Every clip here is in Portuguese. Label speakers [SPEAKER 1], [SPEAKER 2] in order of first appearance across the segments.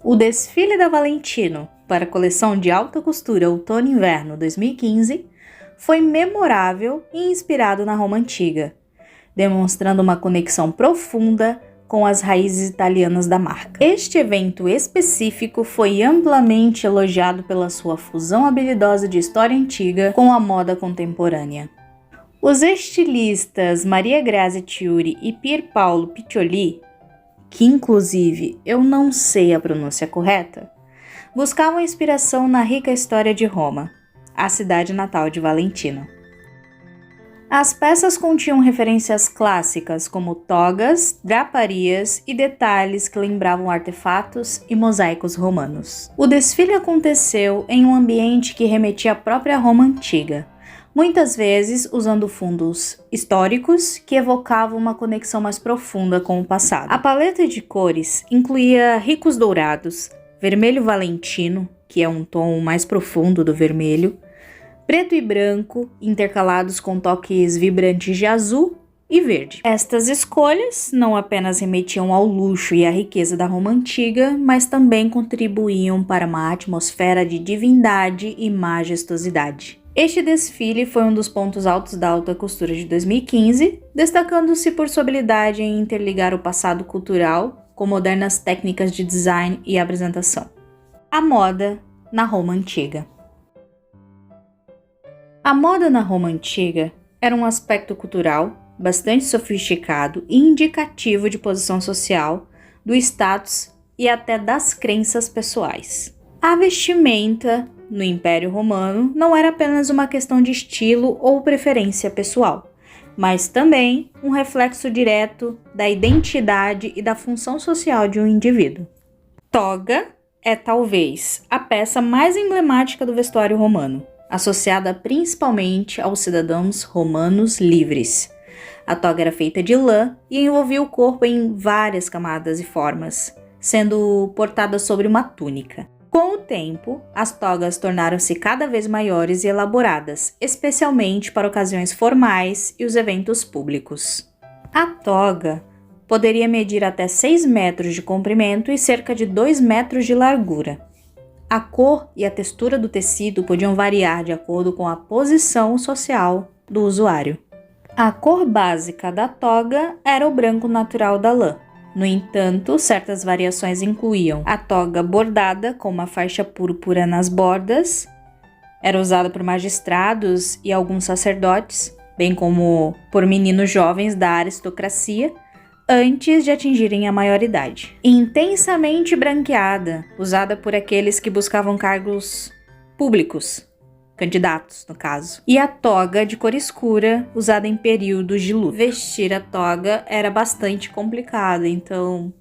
[SPEAKER 1] O desfile da Valentino para a coleção de alta costura Outono e Inverno 2015 foi memorável e inspirado na Roma Antiga, demonstrando uma conexão profunda com as raízes italianas da marca. Este evento específico foi amplamente elogiado pela sua fusão habilidosa de história antiga com a moda contemporânea. Os estilistas Maria Grazia Chiuri e Pier Paolo Piccioli, que inclusive eu não sei a pronúncia correta, buscavam inspiração na rica história de Roma, a cidade natal de Valentino. As peças continham referências clássicas como togas, draparias e detalhes que lembravam artefatos e mosaicos romanos. O desfile aconteceu em um ambiente que remetia à própria Roma antiga, muitas vezes usando fundos históricos que evocavam uma conexão mais profunda com o passado. A paleta de cores incluía ricos dourados, vermelho valentino, que é um tom mais profundo do vermelho, preto e branco, intercalados com toques vibrantes de azul e verde. Estas escolhas não apenas remetiam ao luxo e à riqueza da Roma antiga, mas também contribuíam para uma atmosfera de divindade e majestosidade. Este desfile foi um dos pontos altos da alta costura de 2015, destacando-se por sua habilidade em interligar o passado cultural com modernas técnicas de design e apresentação. A moda na Roma antiga. A moda na Roma antiga era um aspecto cultural bastante sofisticado e indicativo de posição social, do status e até das crenças pessoais. A vestimenta no Império Romano não era apenas uma questão de estilo ou preferência pessoal, mas também um reflexo direto da identidade e da função social de um indivíduo. Toga é talvez a peça mais emblemática do vestuário romano, associada principalmente aos cidadãos romanos livres. A toga era feita de lã e envolvia o corpo em várias camadas e formas, sendo portada sobre uma túnica. Com o tempo, as togas tornaram-se cada vez maiores e elaboradas, especialmente para ocasiões formais e os eventos públicos. A toga poderia medir até 6 metros de comprimento e cerca de 2 metros de largura. A cor e a textura do tecido podiam variar de acordo com a posição social do usuário. A cor básica da toga era o branco natural da lã. No entanto, certas variações incluíam a toga bordada com uma faixa púrpura nas bordas, era usada por magistrados e alguns sacerdotes, bem como por meninos jovens da aristocracia, antes de atingirem a maioridade. Intensamente branqueada, usada por aqueles que buscavam cargos públicos, candidatos no caso. E a toga de cor escura, usada em períodos de luto. Vestir a toga era bastante complicado, então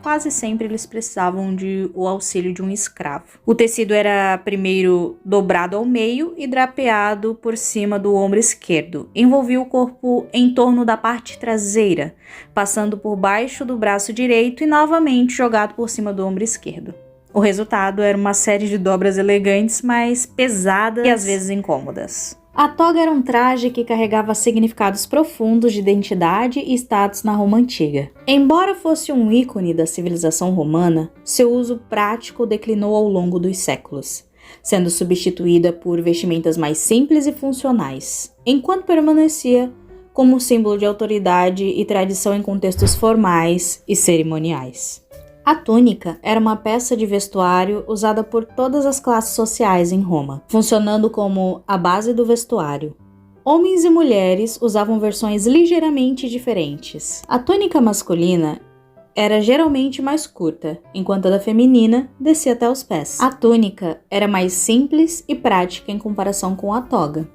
[SPEAKER 1] quase sempre eles precisavam o auxílio de um escravo. O tecido era primeiro dobrado ao meio e drapeado por cima do ombro esquerdo. Envolvia o corpo em torno da parte traseira, passando por baixo do braço direito e novamente jogado por cima do ombro esquerdo. O resultado era uma série de dobras elegantes, mas pesadas e às vezes incômodas. A toga era um traje que carregava significados profundos de identidade e status na Roma antiga. Embora fosse um ícone da civilização romana, seu uso prático declinou ao longo dos séculos, sendo substituída por vestimentas mais simples e funcionais, enquanto permanecia como símbolo de autoridade e tradição em contextos formais e cerimoniais. A túnica era uma peça de vestuário usada por todas as classes sociais em Roma, funcionando como a base do vestuário. Homens e mulheres usavam versões ligeiramente diferentes. A túnica masculina era geralmente mais curta, enquanto a da feminina descia até os pés. A túnica era mais simples e prática em comparação com a toga,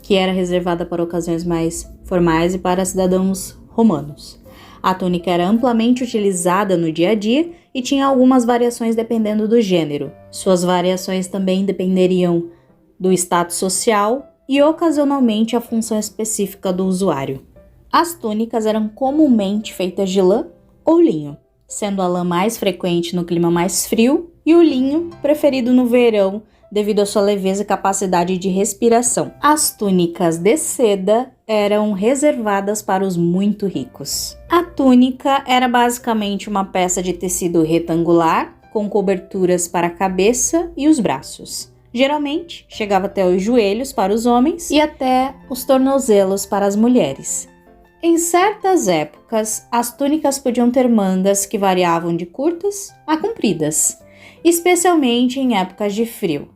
[SPEAKER 1] que era reservada para ocasiões mais formais e para cidadãos romanos. A túnica era amplamente utilizada no dia a dia e tinha algumas variações dependendo do gênero. Suas variações também dependeriam do status social e ocasionalmente a função específica do usuário. As túnicas eram comumente feitas de lã ou linho, sendo a lã mais frequente no clima mais frio e o linho preferido no verão devido à sua leveza e capacidade de respiração. As túnicas de seda eram reservadas para os muito ricos. A túnica era basicamente uma peça de tecido retangular com coberturas para a cabeça e os braços. Geralmente, chegava até os joelhos para os homens e até os tornozelos para as mulheres. Em certas épocas, as túnicas podiam ter mangas que variavam de curtas a compridas, especialmente em épocas de frio,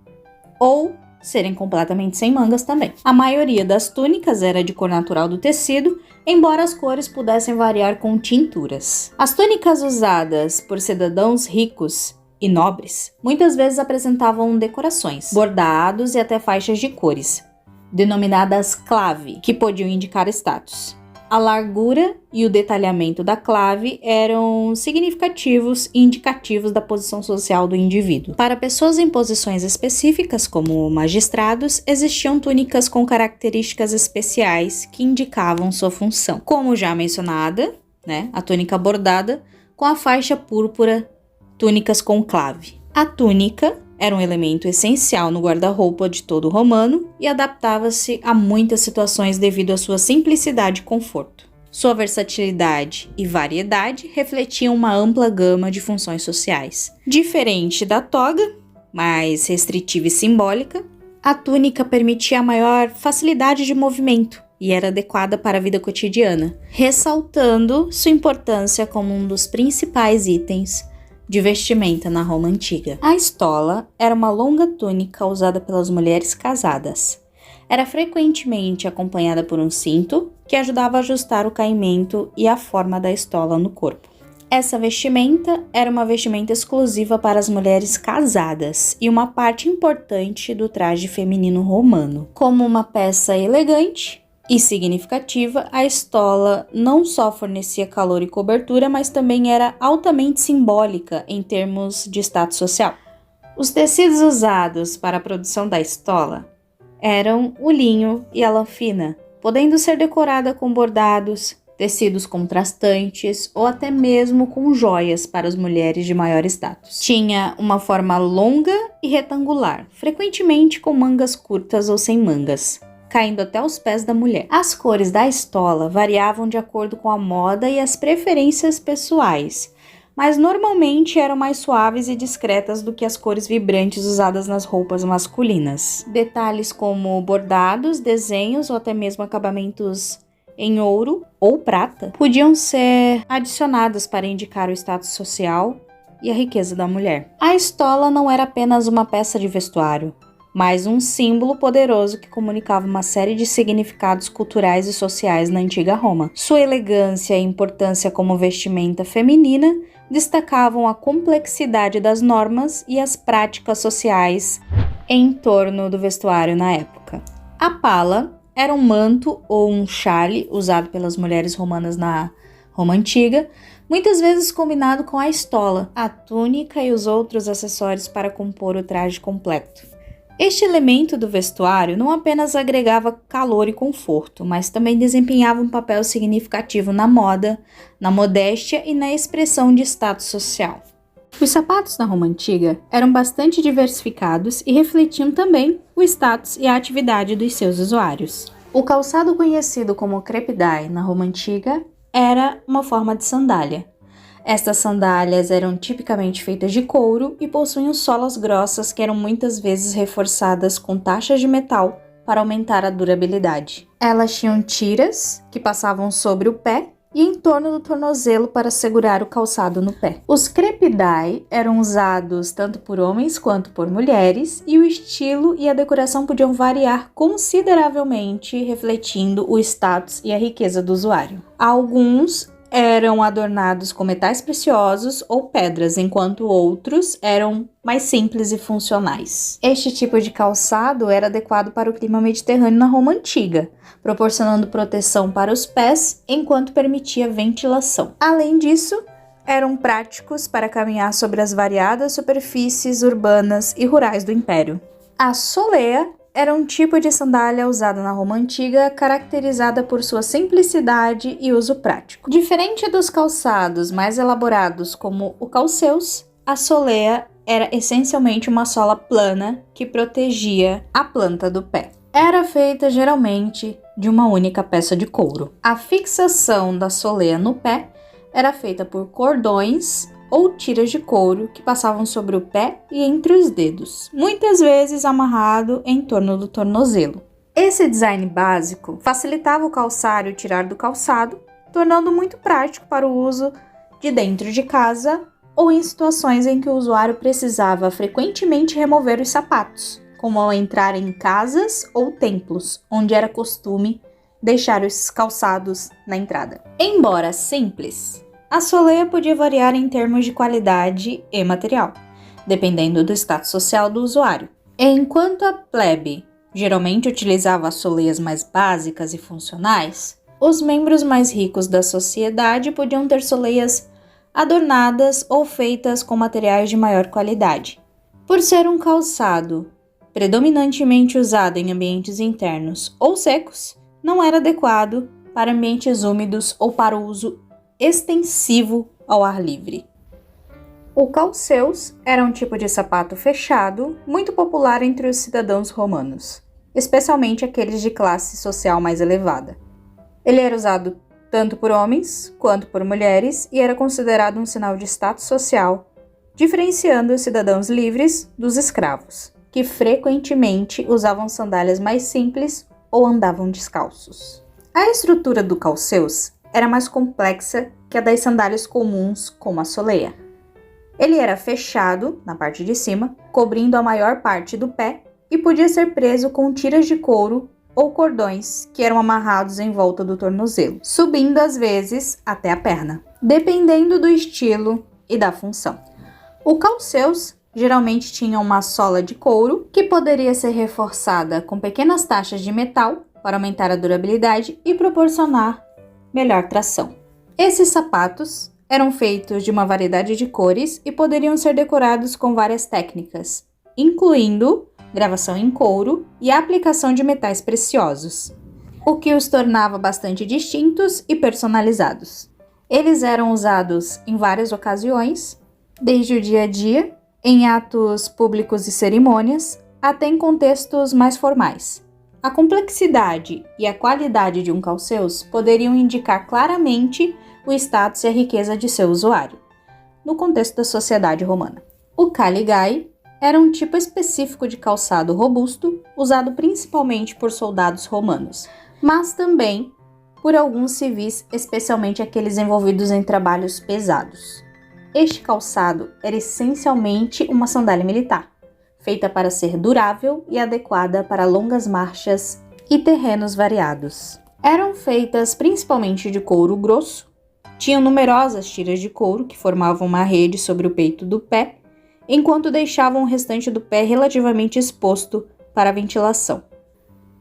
[SPEAKER 1] ou serem completamente sem mangas também. A maioria das túnicas era de cor natural do tecido, embora as cores pudessem variar com tinturas. As túnicas usadas por cidadãos ricos e nobres muitas vezes apresentavam decorações, bordados e até faixas de cores, denominadas clave, que podiam indicar status. A largura e o detalhamento da clave eram significativos e indicativos da posição social do indivíduo. Para pessoas em posições específicas, como magistrados, existiam túnicas com características especiais que indicavam sua função. Como já mencionada, a túnica bordada com a faixa púrpura, túnicas com clave. A túnica era um elemento essencial no guarda-roupa de todo romano e adaptava-se a muitas situações devido à sua simplicidade e conforto. Sua versatilidade e variedade refletiam uma ampla gama de funções sociais. Diferente da toga, mais restritiva e simbólica, a túnica permitia a maior facilidade de movimento e era adequada para a vida cotidiana, ressaltando sua importância como um dos principais itens de vestimenta na Roma Antiga. A estola era uma longa túnica usada pelas mulheres casadas. Era frequentemente acompanhada por um cinto que ajudava a ajustar o caimento e a forma da estola no corpo. Essa vestimenta era uma vestimenta exclusiva para as mulheres casadas e uma parte importante do traje feminino romano. Como uma peça elegante e significativa, a estola não só fornecia calor e cobertura, mas também era altamente simbólica em termos de status social. Os tecidos usados para a produção da estola eram o linho e a lã fina, podendo ser decorada com bordados, tecidos contrastantes ou até mesmo com joias para as mulheres de maior status. Tinha uma forma longa e retangular, frequentemente com mangas curtas ou sem mangas, caindo até os pés da mulher. As cores da estola variavam de acordo com a moda e as preferências pessoais, mas normalmente eram mais suaves e discretas do que as cores vibrantes usadas nas roupas masculinas. Detalhes como bordados, desenhos ou até mesmo acabamentos em ouro ou prata podiam ser adicionados para indicar o status social e a riqueza da mulher. A estola não era apenas uma peça de vestuário, mas um símbolo poderoso que comunicava uma série de significados culturais e sociais na antiga Roma. Sua elegância e importância como vestimenta feminina destacavam a complexidade das normas e as práticas sociais em torno do vestuário na época. A pala era um manto ou um chale usado pelas mulheres romanas na Roma Antiga, muitas vezes combinado com a estola, a túnica e os outros acessórios para compor o traje completo. Este elemento do vestuário não apenas agregava calor e conforto, mas também desempenhava um papel significativo na moda, na modéstia e na expressão de status social. Os sapatos na Roma Antiga eram bastante diversificados e refletiam também o status e a atividade dos seus usuários. O calçado conhecido como crepidae na Roma Antiga era uma forma de sandália. Estas sandálias eram tipicamente feitas de couro e possuíam solas grossas que eram muitas vezes reforçadas com taxas de metal para aumentar a durabilidade. Elas tinham tiras que passavam sobre o pé e em torno do tornozelo para segurar o calçado no pé. Os crepidae eram usados tanto por homens quanto por mulheres e o estilo e a decoração podiam variar consideravelmente, refletindo o status e a riqueza do usuário. Alguns eram adornados com metais preciosos ou pedras, enquanto outros eram mais simples e funcionais. Este tipo de calçado era adequado para o clima mediterrâneo na Roma Antiga, proporcionando proteção para os pés enquanto permitia ventilação. Além disso, eram práticos para caminhar sobre as variadas superfícies urbanas e rurais do Império. A solea era um tipo de sandália usada na Roma Antiga, caracterizada por sua simplicidade e uso prático. Diferente dos calçados mais elaborados como o calceus, a solea era essencialmente uma sola plana que protegia a planta do pé. Era feita geralmente de uma única peça de couro. A fixação da solea no pé era feita por cordões ou tiras de couro que passavam sobre o pé e entre os dedos, muitas vezes amarrado em torno do tornozelo. Esse design básico facilitava o calçário tirar do calçado, tornando muito prático para o uso de dentro de casa ou em situações em que o usuário precisava frequentemente remover os sapatos, como ao entrar em casas ou templos, onde era costume deixar os calçados na entrada. Embora simples, a soleia podia variar em termos de qualidade e material, dependendo do status social do usuário. Enquanto a plebe geralmente utilizava as soleias mais básicas e funcionais, os membros mais ricos da sociedade podiam ter soleias adornadas ou feitas com materiais de maior qualidade. Por ser um calçado predominantemente usado em ambientes internos ou secos, não era adequado para ambientes úmidos ou para o uso extensivo ao ar livre. O calceus era um tipo de sapato fechado muito popular entre os cidadãos romanos, especialmente aqueles de classe social mais elevada. Ele era usado tanto por homens quanto por mulheres e era considerado um sinal de status social, diferenciando os cidadãos livres dos escravos, que frequentemente usavam sandálias mais simples ou andavam descalços. A estrutura do calceus era mais complexa que a das sandálias comuns, como a soleia. Ele era fechado na parte de cima, cobrindo a maior parte do pé, e podia ser preso com tiras de couro ou cordões que eram amarrados em volta do tornozelo, subindo às vezes até a perna, dependendo do estilo e da função. O calceus geralmente tinha uma sola de couro que poderia ser reforçada com pequenas taxas de metal para aumentar a durabilidade e proporcionar melhor tração. Esses sapatos eram feitos de uma variedade de cores e poderiam ser decorados com várias técnicas, incluindo gravação em couro e a aplicação de metais preciosos, o que os tornava bastante distintos e personalizados. Eles eram usados em várias ocasiões, desde o dia a dia, em atos públicos e cerimônias, até em contextos mais formais. A complexidade e a qualidade de um calceus poderiam indicar claramente o status e a riqueza de seu usuário, no contexto da sociedade romana. O caligae era um tipo específico de calçado robusto, usado principalmente por soldados romanos, mas também por alguns civis, especialmente aqueles envolvidos em trabalhos pesados. Este calçado era essencialmente uma sandália militar, feita para ser durável e adequada para longas marchas e terrenos variados. Eram feitas principalmente de couro grosso, tinham numerosas tiras de couro que formavam uma rede sobre o peito do pé, enquanto deixavam o restante do pé relativamente exposto para a ventilação.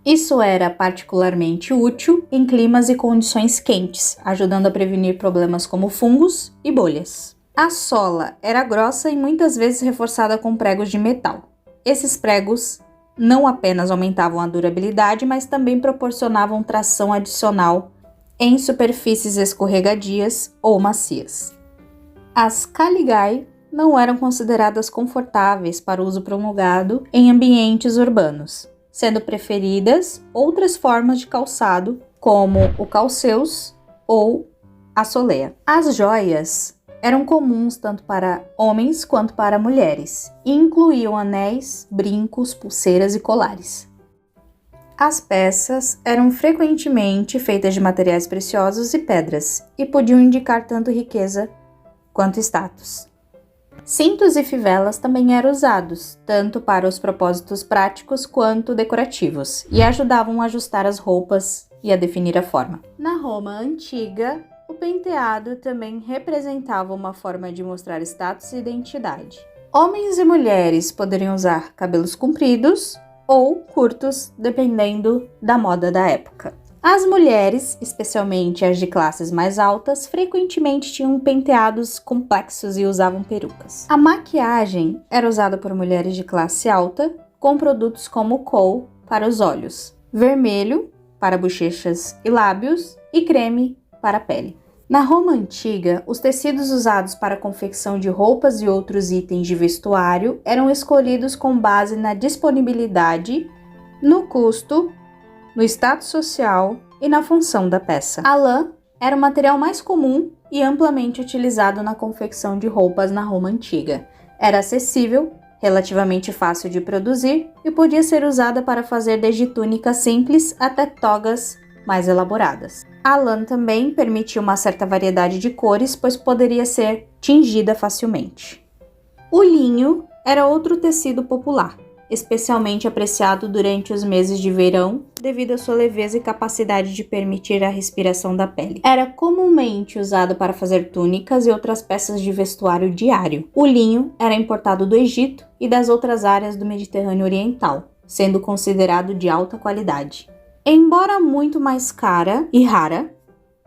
[SPEAKER 1] Isso era particularmente útil em climas e condições quentes, ajudando a prevenir problemas como fungos e bolhas. A sola era grossa e muitas vezes reforçada com pregos de metal. Esses pregos não apenas aumentavam a durabilidade, mas também proporcionavam tração adicional em superfícies escorregadias ou macias. As caligae não eram consideradas confortáveis para uso prolongado em ambientes urbanos, sendo preferidas outras formas de calçado, como o calceus ou a soleia. As joias eram comuns tanto para homens quanto para mulheres e incluíam anéis, brincos, pulseiras e colares. As peças eram frequentemente feitas de materiais preciosos e pedras e podiam indicar tanto riqueza quanto status. Cintos e fivelas também eram usados, tanto para os propósitos práticos quanto decorativos, e ajudavam a ajustar as roupas e a definir a forma. Na Roma antiga, o penteado também representava uma forma de mostrar status e identidade. Homens e mulheres poderiam usar cabelos compridos ou curtos, dependendo da moda da época. As mulheres, especialmente as de classes mais altas, frequentemente tinham penteados complexos e usavam perucas. A maquiagem era usada por mulheres de classe alta, com produtos como kohl para os olhos, vermelho para bochechas e lábios e creme para a pele. Na Roma antiga, os tecidos usados para a confecção de roupas e outros itens de vestuário eram escolhidos com base na disponibilidade, no custo, no status social e na função da peça. A lã era o material mais comum e amplamente utilizado na confecção de roupas na Roma antiga. Era acessível, relativamente fácil de produzir e podia ser usada para fazer desde túnicas simples até togas mais elaboradas. A lã também permitia uma certa variedade de cores, pois poderia ser tingida facilmente. O linho era outro tecido popular, especialmente apreciado durante os meses de verão, devido à sua leveza e capacidade de permitir a respiração da pele. Era comumente usado para fazer túnicas e outras peças de vestuário diário. O linho era importado do Egito e das outras áreas do Mediterrâneo Oriental, sendo considerado de alta qualidade. Embora muito mais cara e rara,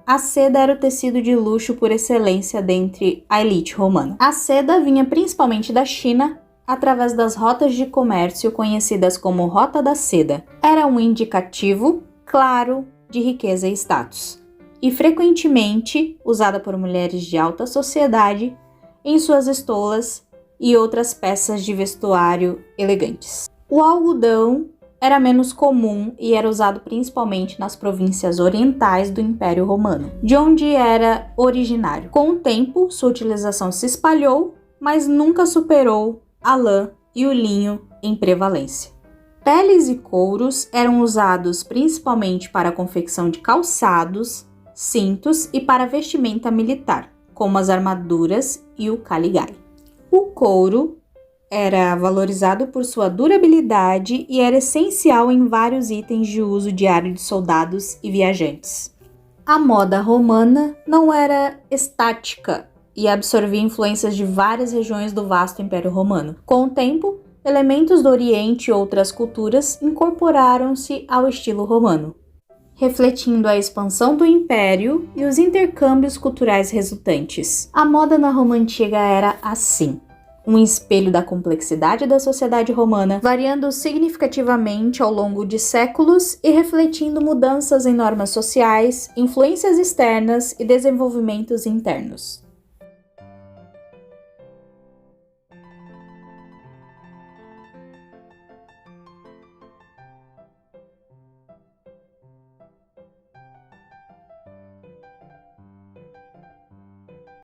[SPEAKER 1] a seda era o tecido de luxo por excelência dentre a elite romana. A seda vinha principalmente da China, através das rotas de comércio conhecidas como Rota da Seda. Era um indicativo claro de riqueza e status, e frequentemente usada por mulheres de alta sociedade em suas estolas e outras peças de vestuário elegantes. O algodão era menos comum e era usado principalmente nas províncias orientais do Império Romano, de onde era originário. Com o tempo, sua utilização se espalhou, mas nunca superou a lã e o linho em prevalência. Peles e couros eram usados principalmente para a confecção de calçados, cintos e para vestimenta militar, como as armaduras e o caligai. O couro era valorizado por sua durabilidade e era essencial em vários itens de uso diário de soldados e viajantes. A moda romana não era estática e absorvia influências de várias regiões do vasto Império Romano. Com o tempo, elementos do Oriente e outras culturas incorporaram-se ao estilo romano, refletindo a expansão do Império e os intercâmbios culturais resultantes. A moda na Roma Antiga era assim: um espelho da complexidade da sociedade romana, variando significativamente ao longo de séculos e refletindo mudanças em normas sociais, influências externas e desenvolvimentos internos.